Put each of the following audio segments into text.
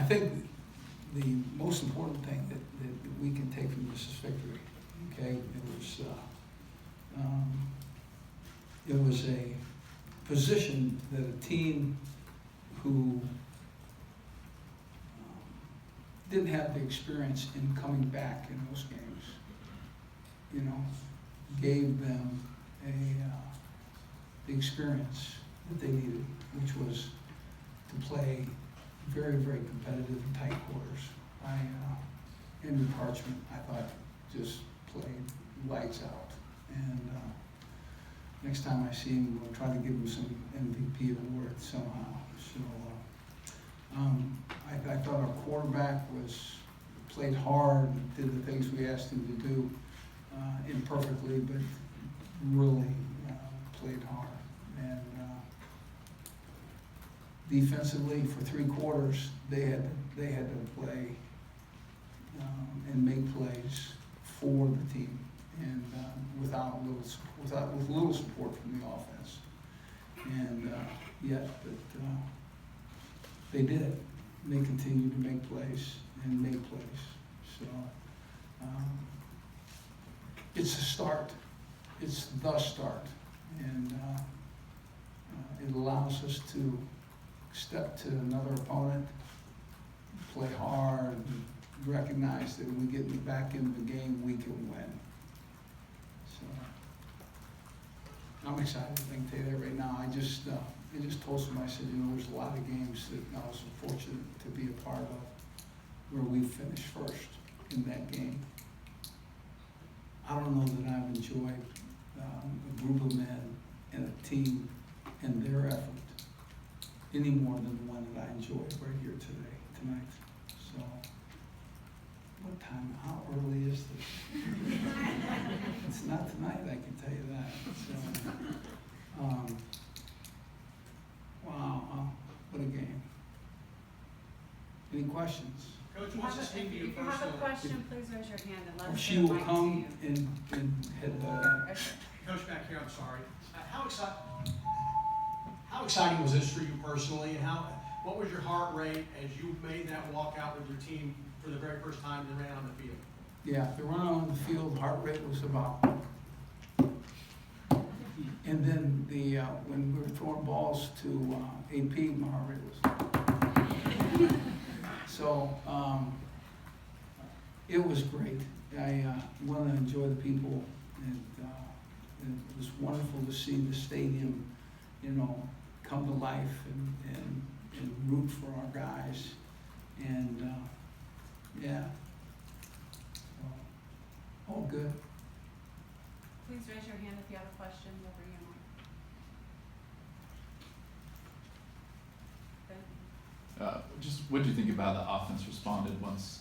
think the most important thing that we can take from this is victory, okay? It was a position that a team who didn't have the experience in coming back in those games, you know, gave them the experience that they needed, which was to play very, very competitive and tight quarters. Andrew Parchment, I thought, just played lights out. And next time I see him, we'll try to give him some MVP award somehow. So I thought our quarterback played hard, did the things we asked him to do imperfectly, but really played hard. And defensively, for 3 quarters, they had to play and make plays for the team, and with little support from the offense. And yet, but they did. They continued to make plays and make plays. So it's a start. It's the start, and it allows us to step to another opponent, play hard, and recognize that when we get back into the game, we can win. So I'm excited. I can tell you that right now. I just told somebody, I said, you know, there's a lot of games that I was fortunate to be a part of where we finished first in that game. I don't know that I've enjoyed a group of men and a team and their effort any more than the one that I enjoyed right here tonight. So, what time, how early is this? It's not tonight, I can tell you that. So, wow, what a game. Any questions? Coach, what's this mean to you If you have a personally? question, please raise your hand and let us She get a will mic to come you. and head Okay. Coach, back here, I'm sorry. How exciting was this for you personally, and what was your heart rate as you made that walk out with your team for the very first time and ran on the field? Yeah, the run on the field, heart rate was about, and then when we were throwing balls to AP, my heart rate was. So it was great. I want to enjoy the people, and it was wonderful to see the stadium, you know, come to life and root for our guys, and yeah, so, all good. Please raise your hand if you have a question over your mic. Just what did you think about the offense responded once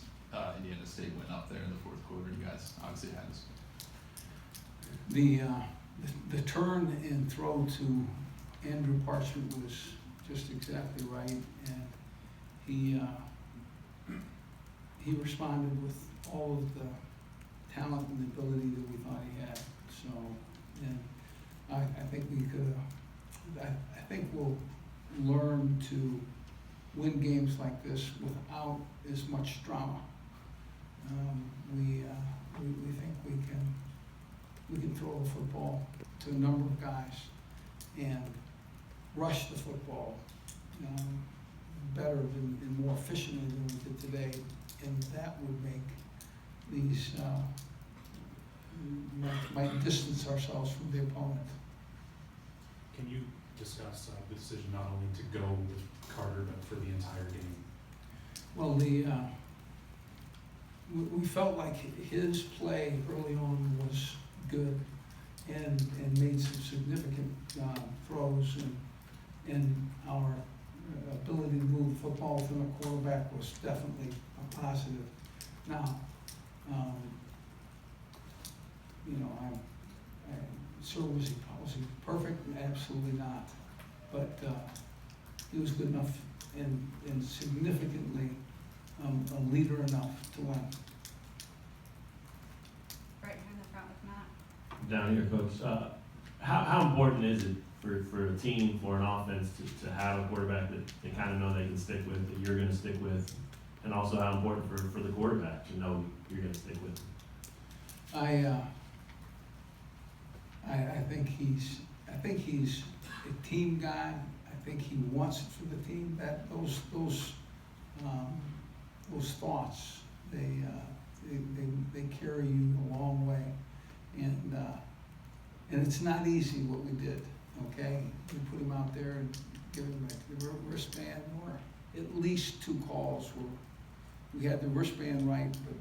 Indiana State went up there in the 4th quarter? You guys obviously had this. The turn and throw to Andrew Parchment was just exactly right, and he responded with all of the talent and the ability that we thought he had. So, and I think we could. I think we'll learn to win games like this without as much drama. We think we can throw the football to a number of guys and rush the football better and more efficiently than we did today, and that would make these might distance ourselves from the opponent. Can you discuss the decision not only to go with Carter but for the entire game? Well, we felt like his play early on was good and made some significant throws, and our ability to move the football from the quarterback was definitely a positive. Now, you know, so was he perfect? Absolutely not. But he was good enough and significantly a leader enough to win. Right here in the front with Matt. Down here, Coach. How important is it for a team, for an offense to have a quarterback that they kind of know they can stick with, that you're going to stick with and also how important for the quarterback to know you're gonna stick with him. I think he's a team guy. I think he wants it for the team. That those thoughts, they carry you a long way, and it's not easy what we did. Okay, we put him out there and give him a wristband, or at least 2 calls where we had the wristband right, but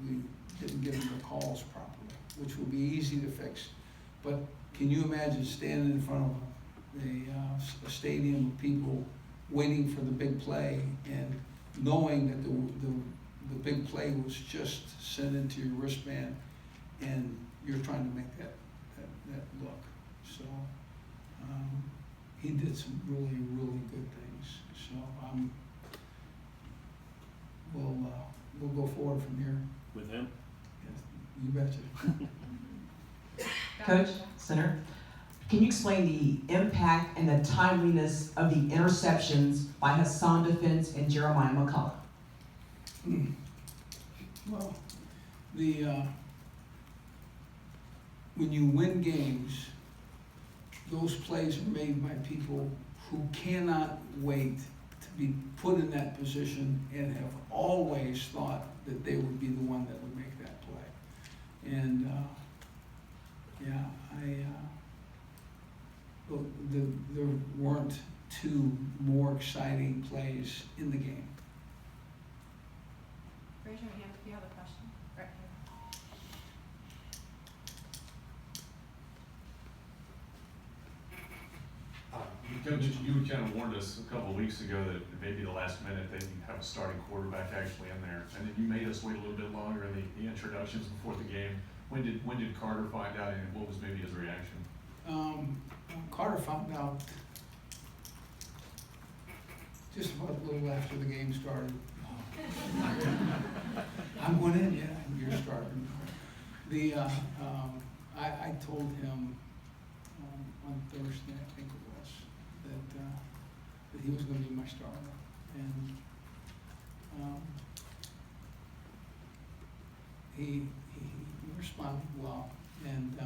we didn't give him the calls properly, which will be easy to fix. But can you imagine standing in front of a stadium of people waiting for the big play and knowing that the big play was just sent into your wristband and you're trying to make that look. So he did some really, really good things. So we'll go forward from here. With him? Yes, you betcha. Coach, Center, can you explain the impact and the timeliness of the interceptions by Hassan Defense and Jeremiah McCullough? Well, when you win games, those plays are made by people who cannot wait to be put in that position and have always thought that they would be the one that would make that play. And there weren't 2 more exciting plays in the game. Raise your hand if you have a question. Right here. Coach, you kind of warned us a couple of weeks ago that maybe the last minute they'd have a starting quarterback actually in there, and then you made us wait a little bit longer in the introductions before the game. When did Carter find out, and what was maybe his reaction? Carter found out just about a little after the game started. I'm going in, yeah, you're starting. I told him on Thursday, I think it was, that he was going to be my starter, and he responded well, and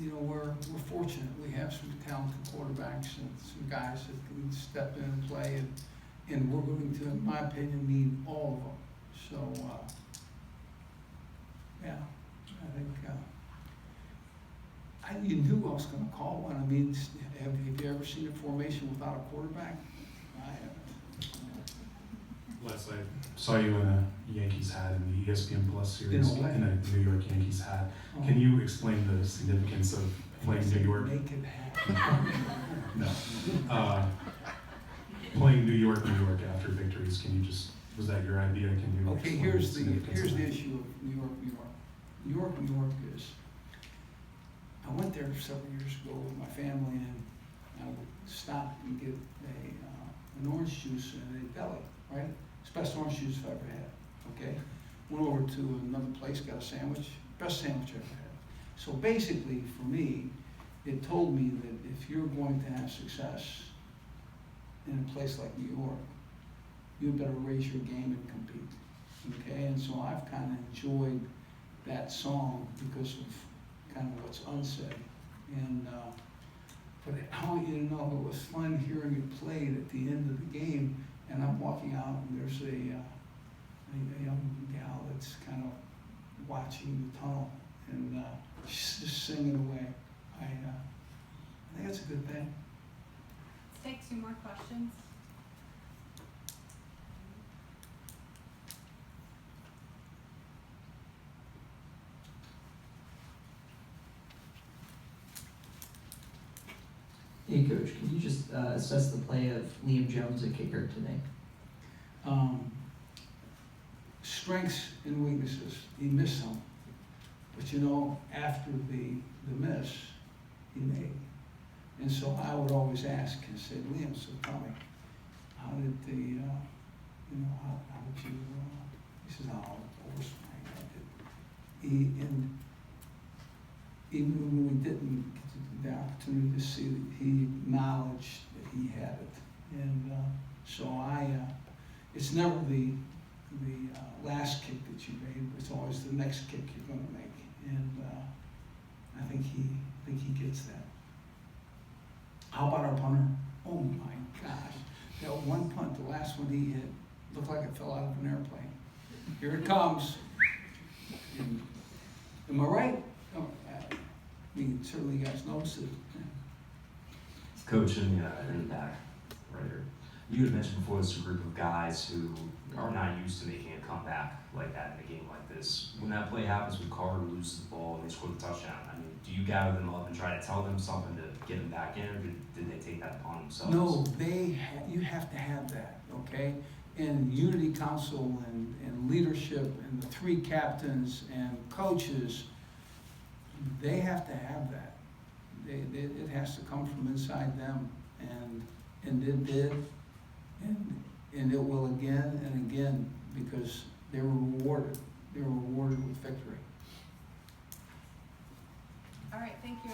we're fortunate. We have some talented quarterbacks and some guys that can step in and play, and we're going to, in my opinion, need all of them. So, I think you knew I was going to call one. I mean, have you ever seen a formation without a quarterback? I haven't. Les, I saw you in a Yankees hat in the ESPN Plus series, In a what? in a New York Yankees hat. Oh. Can you explain the significance of playing New York? Naked hat. No. Playing New York after victories, was that your idea? Can you Okay, explain here's the significance of that? issue of New York. New York is, I went there several years ago with my family, and I would stop and get an orange juice and a deli, right? It's the best orange juice I've ever had, okay? Went over to another place, got a sandwich, best sandwich I ever had. So basically, for me, it told me that if you're going to have success in a place like New York, you better raise your game and compete, okay? And so I've kind of enjoyed that song because of kind of what's unsaid. And but I want you to know it was fun hearing it played at the end of the game, and I'm walking out and there's a young gal that's kind of watching the tunnel, and she's just singing away. I think that's a good thing. Let's take 2 more questions. Hey, Coach, can you just assess the play of Liam Jones at kicker today? Strengths and weaknesses. He missed some, but after the miss, he made. And so I would always ask and say, Liam, so tell me, how did how did you? He says, oh, overswing. And even when we didn't get the opportunity to see it, he acknowledged that he had it. And so it's never the last kick that you made, it's always the next kick you're gonna make. And I think he gets that. How about our punter? Oh my gosh, that one punt, the last one he hit, looked like it fell out of an airplane. Here it comes. Am I right? Oh, I mean, certainly you guys noticed it. Coach, in the back, right here. You had mentioned before this is a group of guys who are not used to making a comeback like that in a game like this. When that play happens when Carter loses the ball and they score the touchdown, I mean, do you gather them up and try to tell them something to get them back in, or did they take that upon themselves? No, you have to have that, okay? And Unity Council and leadership and the three captains and coaches, they have to have that. It has to come from inside them, and it did, and it will again and again, because they were rewarded. They were rewarded with victory. All right, thank you.